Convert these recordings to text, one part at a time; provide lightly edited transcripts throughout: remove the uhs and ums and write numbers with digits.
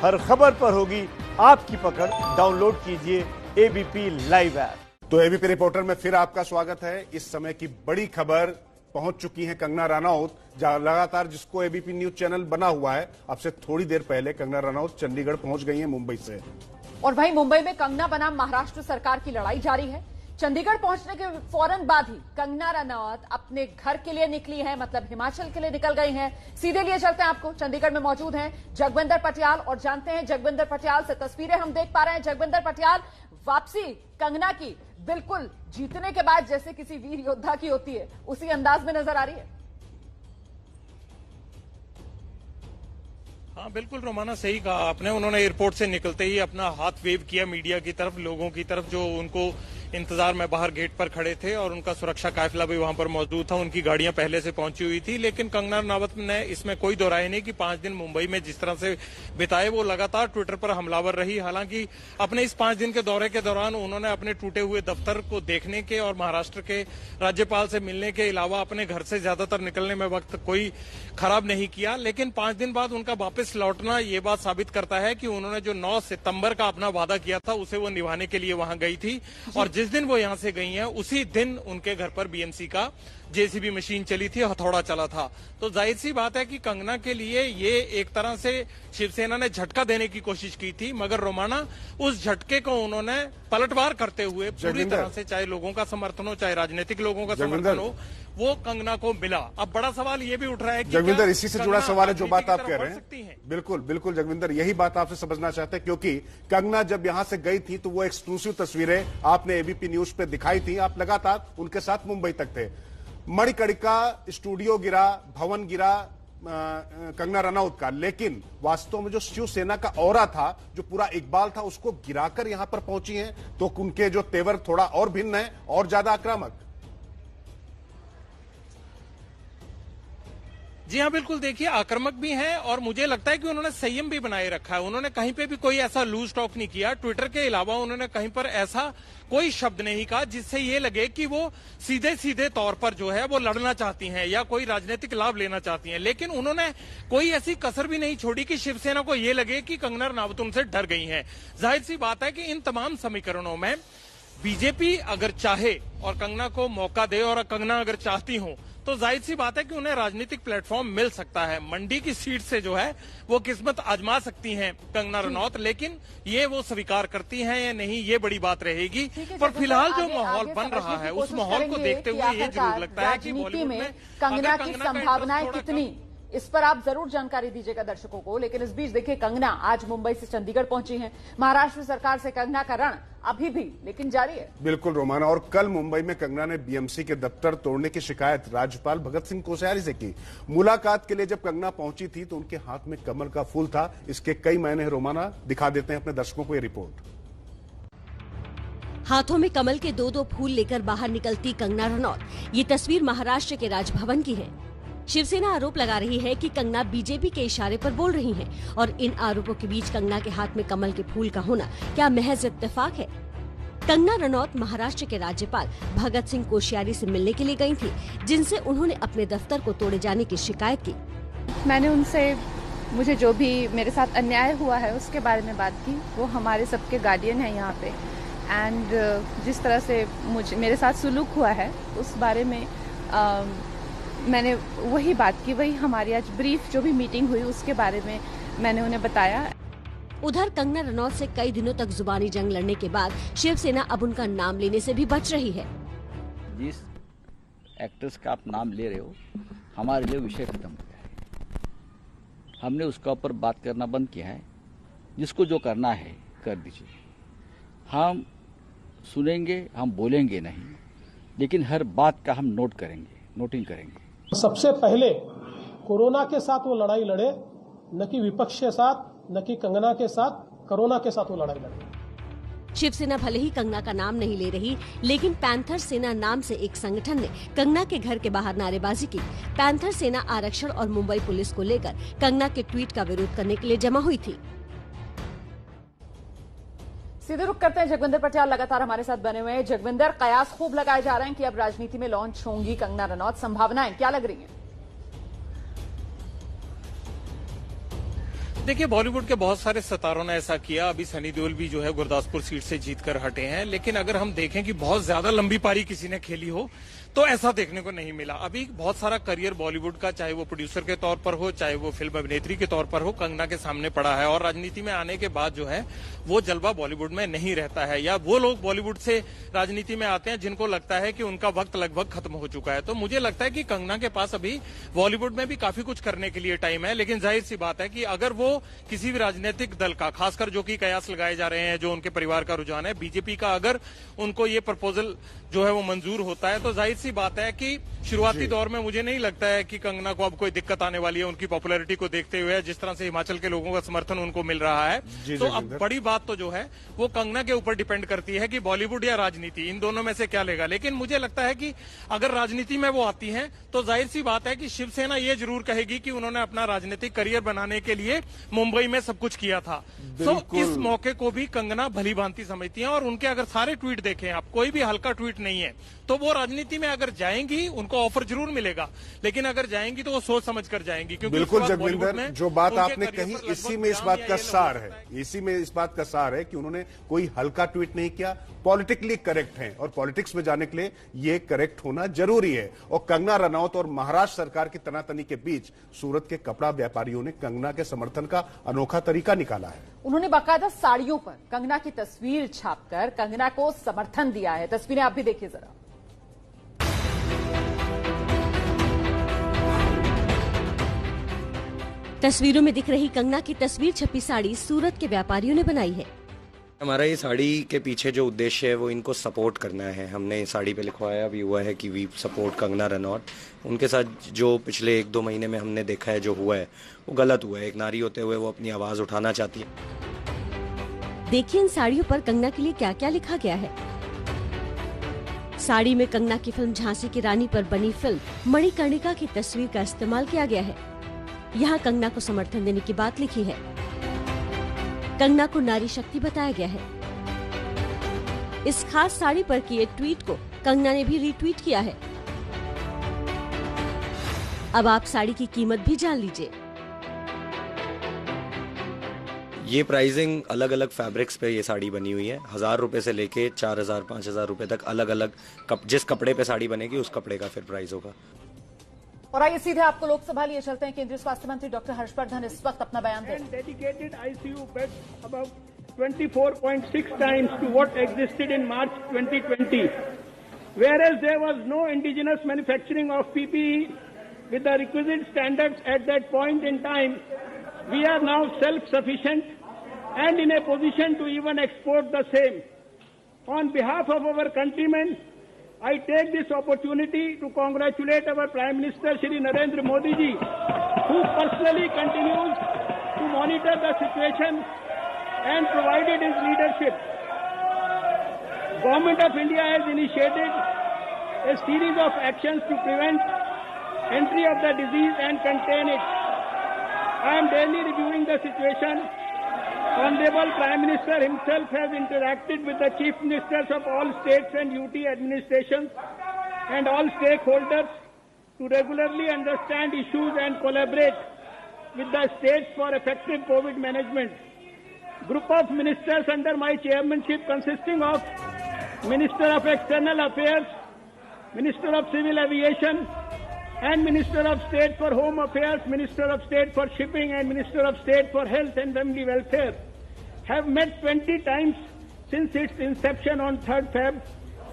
हर खबर पर होगी आपकी पकड़। डाउनलोड कीजिए एबीपी लाइव ऐप। तो एबीपी रिपोर्टर में फिर आपका स्वागत है। इस समय की बड़ी खबर पहुंच चुकी है कंगना रनौत, जहां लगातार जिसको एबीपी न्यूज चैनल बना हुआ है। अब से थोड़ी देर पहले कंगना रनौत चंडीगढ़ पहुंच गई है मुंबई से। और वहीं मुंबई में कंगना बनाम महाराष्ट्र सरकार की लड़ाई जारी है। चंडीगढ़ पहुंचने के फौरन बाद ही कंगना रनौत अपने घर के लिए निकली है, मतलब हिमाचल के लिए निकल गई हैं। सीधे लिए चलते हैं आपको, चंडीगढ़ में मौजूद हैं जगविंदर पटियाल और जानते हैं जगविंदर पटियाल से तस्वीरें हम देख पा रहे हैं। जगविंदर पटियाल, वापसी कंगना की बिल्कुल जीतने के बाद जैसे किसी वीर योद्धा की होती है उसी अंदाज में नजर आ रही है। हाँ बिल्कुल रोमाना, सही कहा आपने। उन्होंने एयरपोर्ट से निकलते ही अपना हाथ वेव किया मीडिया की तरफ, लोगों की तरफ जो उनको इंतजार में बाहर गेट पर खड़े थे, और उनका सुरक्षा काफिला भी वहां पर मौजूद था। उनकी गाड़ियां पहले से पहुंची हुई थी। लेकिन कंगना रनौत ने इसमें कोई दो राय नहीं कि 5 दिन मुंबई में जिस तरह से बिताए, वो लगातार ट्विटर पर हमलावर रही। हालांकि अपने इस 5 दिन के दौरे के दौरान उन्होंने अपने टूटे हुए दफ्तर को देखने के और महाराष्ट्र के राज्यपाल से मिलने के अलावा अपने घर से ज्यादातर निकलने में वक्त कोई खराब नहीं किया। लेकिन 5 दिन बाद उनका वापस लौटना ये बात साबित करता है कि उन्होंने जो 9 सितंबर का अपना वादा किया था उसे वो निभाने के लिए वहां गई थी। और जिस दिन वो यहां से गई हैं उसी दिन उनके घर पर बीएमसी का जेसीबी मशीन चली थी, हथौड़ा चला था। तो जाहिर सी बात है कि कंगना के लिए ये एक तरह से शिवसेना ने झटका देने की कोशिश की थी, मगर रोमाना उस झटके को उन्होंने पलटवार करते हुए पूरी तरह से, चाहे लोगों का समर्थन हो चाहे राजनीतिक लोगों का समर्थन हो, वो कंगना को मिला। अब बड़ा सवाल ये भी उठ रहा है कि जगविंदर, इसी से जुड़ा सवाल है जो बात आप कह रहे हैं। बिल्कुल बिल्कुल जगविंदर, यही बात आपसे समझना चाहते हैं, क्योंकि कंगना जब यहां से गई थी तो वो एक्सक्लूसिव तस्वीरें आपने एबीपी न्यूज पे दिखाई थी। आप लगातार उनके साथ मुंबई तक थे। मणिकर्णिका स्टूडियो गिरा, भवन गिरा कंगना रनौत का, लेकिन वास्तव में जो शिवसेना का ऑरा था, जो पूरा इकबाल था, उसको गिराकर यहां पर पहुंची हैं। तो उनके जो तेवर थोड़ा और भिन्न है और ज्यादा आक्रामक। जी हाँ बिल्कुल, देखिए आक्रामक भी हैं और मुझे लगता है कि उन्होंने संयम भी बनाए रखा है। उन्होंने कहीं पे भी कोई ऐसा लूज टॉक नहीं किया। ट्विटर के अलावा उन्होंने कहीं पर ऐसा कोई शब्द नहीं कहा जिससे ये लगे कि वो सीधे सीधे तौर पर जो है वो लड़ना चाहती हैं या कोई राजनीतिक लाभ लेना चाहती हैं। लेकिन उन्होंने कोई ऐसी कसर भी नहीं छोड़ी कि शिवसेना को ये लगे कि कंगना रनौत उनसे डर गई हैं। जाहिर सी बात है कि इन तमाम समीकरणों में बीजेपी अगर चाहे और कंगना को मौका दे और कंगना अगर चाहती हो तो जाहिर सी बात है कि उन्हें राजनीतिक प्लेटफॉर्म मिल सकता है। मंडी की सीट से जो है वो किस्मत आजमा सकती हैं कंगना रनौत, लेकिन ये वो स्वीकार करती हैं या नहीं ये बड़ी बात रहेगी। पर फिलहाल जो माहौल बन रहा है उस माहौल को देखते हुए ये जरूर लगता है कि बॉलीवुड में कंगना की संभावनाएं कितनी, इस पर आप जरूर जानकारी दीजिएगा दर्शकों को। लेकिन इस बीच देखिए, कंगना आज मुंबई से चंडीगढ़ पहुंची हैं। महाराष्ट्र सरकार से कंगना का रण अभी भी लेकिन जारी है। बिल्कुल रोमाना, और कल मुंबई में कंगना ने बीएमसी के दफ्तर तोड़ने की शिकायत राज्यपाल भगत सिंह कोश्यारी से की। मुलाकात के लिए जब कंगना पहुंची थी तो उनके हाथ में कमल का फूल था। इसके कई मायने हैं रोमाना, दिखा देते हैं अपने दर्शकों को ये रिपोर्ट। हाथों में कमल के 2-2 फूल लेकर बाहर निकलती कंगना रनौत। ये तस्वीर महाराष्ट्र के राजभवन की है। शिवसेना आरोप लगा रही है कि कंगना बीजेपी के इशारे पर बोल रही हैं, और इन आरोपों के बीच कंगना के हाथ में कमल के फूल का होना क्या महज इत्तेफाक है? कंगना रनौत महाराष्ट्र के राज्यपाल भगत सिंह कोश्यारी से मिलने के लिए गई थी, जिनसे उन्होंने अपने दफ्तर को तोड़े जाने की शिकायत की। मैंने उनसे मुझे जो भी मेरे साथ अन्याय हुआ है उसके बारे में बात की। वो हमारे सबके गार्डियन है यहाँ पे, एंड जिस तरह से मेरे साथ सुलूक हुआ है उस बारे में मैंने वही बात की। वही हमारी आज ब्रीफ जो भी मीटिंग हुई उसके बारे में मैंने उन्हें बताया। उधर कंगना रनौत से कई दिनों तक जुबानी जंग लड़ने के बाद शिवसेना अब उनका नाम लेने से भी बच रही है। जिस एक्ट्रेस का आप नाम ले रहे हो, हमारे लिए विषय खत्म हो गया है। हमने उसका ऊपर बात करना बंद किया है। जिसको जो करना है कर दीजिए। हम सुनेंगे, हम बोलेंगे नहीं, लेकिन हर बात का हम नोटिंग करेंगे। सबसे पहले कोरोना के साथ वो लड़ाई लड़े, न कि विपक्ष के साथ, न कि कंगना के साथ, कोरोना के साथ वो लड़ाई लड़े। शिवसेना भले ही कंगना का नाम नहीं ले रही, लेकिन पैंथर सेना नाम से एक संगठन ने कंगना के घर के बाहर नारेबाजी की। पैंथर सेना आरक्षण और मुंबई पुलिस को लेकर कंगना के ट्वीट का विरोध करने के लिए जमा हुई थी। सीधे रुक करते हैं, जगविंदर पटियाल लगातार हमारे साथ बने हुए हैं। जगविंदर, कयास खूब लगाए जा रहे हैं कि अब राजनीति में लॉन्च होंगी कंगना रनौत, संभावनाएं क्या लग रही हैं? देखिए, बॉलीवुड के बहुत सारे सितारों ने ऐसा किया। अभी सनी देओल भी जो है गुरदासपुर सीट से जीतकर हटे हैं, लेकिन अगर हम देखें कि बहुत ज्यादा लंबी पारी किसी ने खेली हो तो ऐसा देखने को नहीं मिला। अभी बहुत सारा करियर बॉलीवुड का, चाहे वो प्रोड्यूसर के तौर पर हो, चाहे वो फिल्म अभिनेत्री के तौर पर हो, कंगना के सामने पड़ा है। और राजनीति में आने के बाद जो है वो जलवा बॉलीवुड में नहीं रहता है, या वो लोग बॉलीवुड से राजनीति में आते हैं जिनको लगता है कि उनका वक्त लगभग खत्म हो चुका है। तो मुझे लगता है कि कंगना के पास अभी बॉलीवुड में भी काफी कुछ करने के लिए टाइम है। लेकिन जाहिर सी बात है कि अगर वो किसी भी राजनीतिक दल का, खासकर जो कि कयास लगाए जा रहे हैं, जो उनके परिवार का रुझान है, बीजेपी का, अगर उनको ये प्रपोजल जो है वो मंजूर होता है तो जाहिर सी बात है कि शुरुआती दौर में मुझे नहीं लगता है कि कंगना को अब कोई दिक्कत आने वाली है उनकी पॉपुलैरिटी को देखते हुए, जिस तरह से हिमाचल के लोगों का समर्थन उनको मिल रहा है। तो अब बड़ी बात तो जो है वो कंगना के ऊपर डिपेंड करती है कि बॉलीवुड या राजनीति, इन दोनों में से क्या लेगा। लेकिन मुझे लगता है कि अगर राजनीति में वो आती हैं तो जाहिर सी बात है कि शिवसेना ये जरूर कहेगी कि उन्होंने अपना राजनीतिक करियर बनाने के लिए मुंबई में सब कुछ किया था। तो इस मौके को भी कंगना भली भांति समझती हैं, और उनके अगर सारे ट्वीट देखें आप, कोई भी हल्का ट्वीट नहीं है। तो वो राजनीति में अगर जाएंगी उनको ऑफर जरूर मिलेगा, लेकिन अगर जाएंगी तो वो सोच समझ कर जाएंगी। क्योंकि बिल्कुल जगविंदर, जो बात आपने कही इसी में इस बात का सार है, इसी में इस बात का सार है कि उन्होंने कोई हल्का ट्वीट नहीं किया, पॉलिटिकली करेक्ट हैं, और पॉलिटिक्स में जाने के लिए ये करेक्ट होना जरूरी है। और कंगना रनौत और महाराष्ट्र सरकार की तनातनी के बीच सूरत के कपड़ा व्यापारियों ने कंगना के समर्थन का अनोखा तरीका निकाला है। उन्होंने बाकायदा साड़ियों पर कंगना की तस्वीर छापकर कंगना को समर्थन दिया है। तस्वीरें आप भी देखिए जरा। तस्वीरों में दिख रही कंगना की तस्वीर छपी साड़ी सूरत के व्यापारियों ने बनाई है। हमारा ये साड़ी के पीछे जो उद्देश्य है वो इनको सपोर्ट करना है। हमने साड़ी पे लिखवाया भी हुआ है कि वी सपोर्ट कंगना रनौत। उनके साथ जो पिछले 1-2 महीने में हमने देखा है जो हुआ है वो गलत हुआ है। एक नारी होते हुए वो अपनी आवाज उठाना चाहती है। देखिए इन साड़ियों पर कंगना के लिए क्या क्या लिखा गया है। साड़ी में कंगना की फिल्म झांसी की रानी पर बनी फिल्म मणिकर्णिका की तस्वीर का इस्तेमाल किया गया है। यहाँ कंगना को समर्थन देने की बात लिखी है। कंगना को नारी शक्ति बताया गया है। इस खास साड़ी पर किए ट्वीट को कंगना ने भी रीट्वीट किया है। अब आप साड़ी की कीमत भी जान लीजिए। ये प्राइसिंग अलग अलग फैब्रिक्स पे ये साड़ी बनी हुई है। 1000 रुपए से लेके 4000-5000 रुपए तक अलग अलग जिस कपड़े पे साड़ी बनेगी उस कपड़े का फिर प्राइस होगा। और आइए सीधे आपको लोकसभा लिए चलते हैं। केंद्रीय स्वास्थ्य मंत्री डॉक्टर हर्षवर्धन इस वक्त अपना बयान दे रहे हैं। Dedicated ICU beds about 24.6 times to what existed in March 2020, whereas there was no indigenous manufacturing of PPE with the requisite standards at that point in time. We are now self-sufficient and in a position to even export the same. On behalf of our countrymen, I take this opportunity to congratulate our Prime Minister Shri Narendra Modi ji, who personally continues to monitor the situation and provided his leadership. Government of India has initiated a series of actions to prevent entry of the disease and contain it. I am daily reviewing the situation. Honorable Prime Minister himself has interacted with the Chief Ministers of all states and UT administrations and all stakeholders to regularly understand issues and collaborate with the states for effective COVID management. Group of ministers under my chairmanship consisting of Minister of External Affairs, Minister of Civil Aviation, and Minister of State for Home Affairs, Minister of State for Shipping, and Minister of State for Health and Family Welfare have met 20 times since its inception on 3rd Feb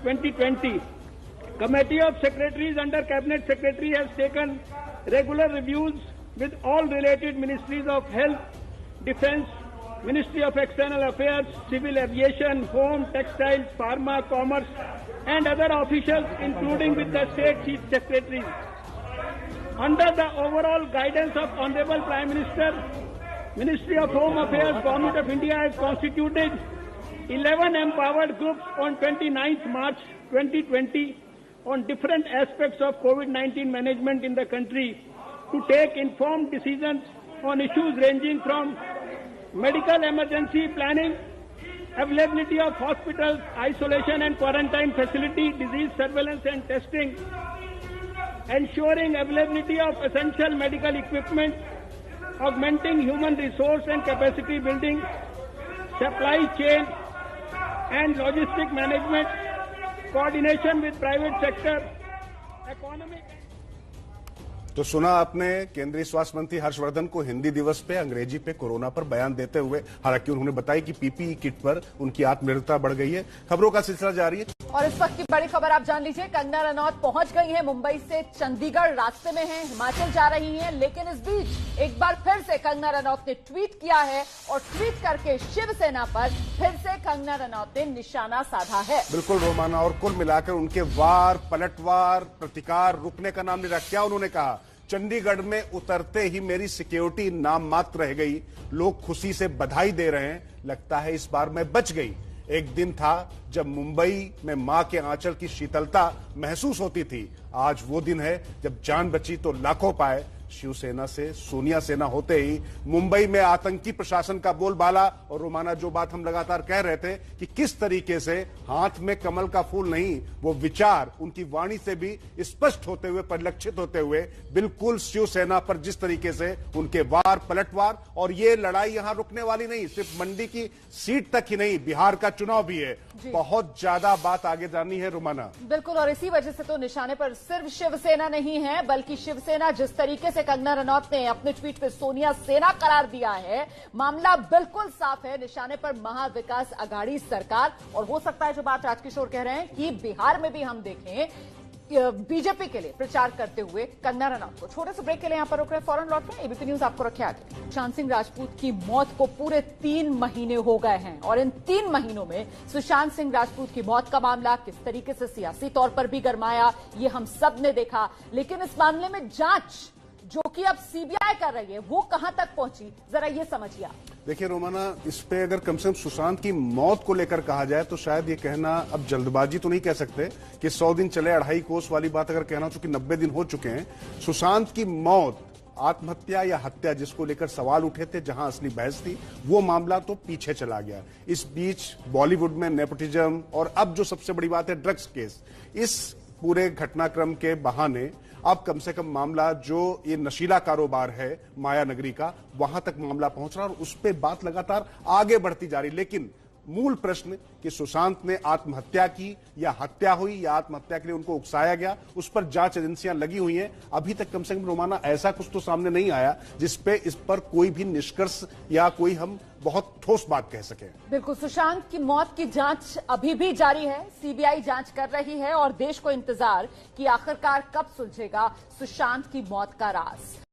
2020. Committee of Secretaries under Cabinet Secretary has taken regular reviews with all related ministries of Health, Defence, Ministry of External Affairs, Civil Aviation, Home, Textiles, Pharma, Commerce, and other officials, including with the State Chief Secretaries. Under the overall guidance of Honorable Prime Minister, Ministry of Home Affairs, Government of India has constituted 11 empowered groups on 29th March 2020 on different aspects of COVID-19 management in the country to take informed decisions on issues ranging from medical emergency planning, availability of hospitals, isolation and quarantine facility, disease surveillance and testing, ensuring availability of essential medical equipment, augmenting human resource and capacity building, supply chain and logistic management, coordination with private sector, economic. तो सुना आपने केंद्रीय स्वास्थ्य मंत्री हर्षवर्धन को हिंदी दिवस पे अंग्रेजी पे कोरोना पर बयान देते हुए, हालांकि उन्होंने बताया कि पीपीई किट पर उनकी आत्मनिर्भरता बढ़ गई है। खबरों का सिलसिला जारी है और इस वक्त की बड़ी खबर आप जान लीजिए। कंगना रनौत पहुंच गई हैं मुंबई से चंडीगढ़, रास्ते में हैं, हिमाचल जा रही हैं। लेकिन इस बीच एक बार फिर से कंगना रनौत ने ट्वीट किया है और ट्वीट करके शिवसेना पर फिर से कंगना रनौत ने निशाना साधा है। बिल्कुल रोमाना, और कुल मिलाकर उनके वार पलटवार प्रतिकार रुकने का नाम नहीं रहा। क्या उन्होंने कहा? चंडीगढ़ में उतरते ही मेरी सिक्योरिटी नाम मात्र रह गई, लोग खुशी से बधाई दे रहे हैं, लगता है इस बार मैं बच गई। एक दिन था जब मुंबई में मां के आंचल की शीतलता महसूस होती थी, आज वो दिन है जब जान बची तो लाखों पाए। शिवसेना से सोनिया सेना होते ही मुंबई में आतंकी प्रशासन का बोलबाला। और रोमाना, जो बात हम लगातार कह रहे थे कि किस तरीके से हाथ में कमल का फूल नहीं, वो विचार उनकी वाणी से भी स्पष्ट होते हुए, परिलक्षित होते हुए, बिल्कुल शिवसेना पर जिस तरीके से उनके वार पलटवार। और ये लड़ाई यहां रुकने वाली नहीं, सिर्फ मंडी की सीट तक ही नहीं, बिहार का चुनाव भी है। बहुत ज्यादा बात आगे जानी है रोमाना। बिल्कुल, और इसी वजह से तो निशाने पर सिर्फ शिवसेना नहीं है, बल्कि शिवसेना जिस तरीके से कंगना रनौत ने अपने ट्वीट पे सोनिया सेना करार दिया है, मामला बिल्कुल साफ है। निशाने पर महाविकास अघाड़ी सरकार। और हो सकता है जो बात राजकिशोर कह रहे हैं कि बिहार में भी हम देखें बीजेपी के लिए प्रचार करते हुए कंगना रनौत को। छोटे से ब्रेक के लिए यहां पर रुक रहे हैं, फौरन लौट रहे हैं। एबीपी न्यूज आपको रखे आगे। सुशांत सिंह राजपूत की मौत को पूरे 3 महीने हो गए हैं और इन 3 महीनों में सुशांत सिंह राजपूत की मौत का मामला किस तरीके से सियासी तौर पर भी गरमाया, ये हम सब ने देखा। लेकिन इस मामले में जांच जो कि अब सीबीआई कर रही है, वो कहां तक पहुंची, जरा ये समझिए। देखिए रोमाना, इस पे अगर कम से कम सुशांत की मौत को लेकर कहा जाए तो शायद ये कहना, अब जल्दबाजी तो नहीं कह सकते कि 100 दिन चले 2.5 कोस वाली बात अगर कहना, चूंकि 90 दिन हो चुके हैं। सुशांत की मौत आत्महत्या या हत्या, जिसको लेकर सवाल उठे थे, जहां असली बहस थी, वो मामला तो पीछे चला गया। इस बीच बॉलीवुड में नेपोटिज्म और अब जो सबसे बड़ी बात है ड्रग्स केस, इस पूरे घटनाक्रम के बहाने अब कम से कम मामला जो ये नशीला कारोबार है माया नगरी का, वहां तक मामला पहुंच रहा और उस पर बात लगातार आगे बढ़ती जा रही। लेकिन मूल प्रश्न कि सुशांत ने आत्महत्या की या हत्या हुई या आत्महत्या के लिए उनको उकसाया गया, उस पर जांच एजेंसियां लगी हुई हैं। अभी तक कम से कम रोमाना ऐसा कुछ तो सामने नहीं आया जिसपे इस पर कोई भी निष्कर्ष या कोई हम बहुत ठोस बात कह सके। बिल्कुल, सुशांत की मौत की जांच अभी भी जारी है, सीबीआई जांच कर रही है और देश को इंतजार कि आखिरकार कब सुलझेगा सुशांत की मौत का राज।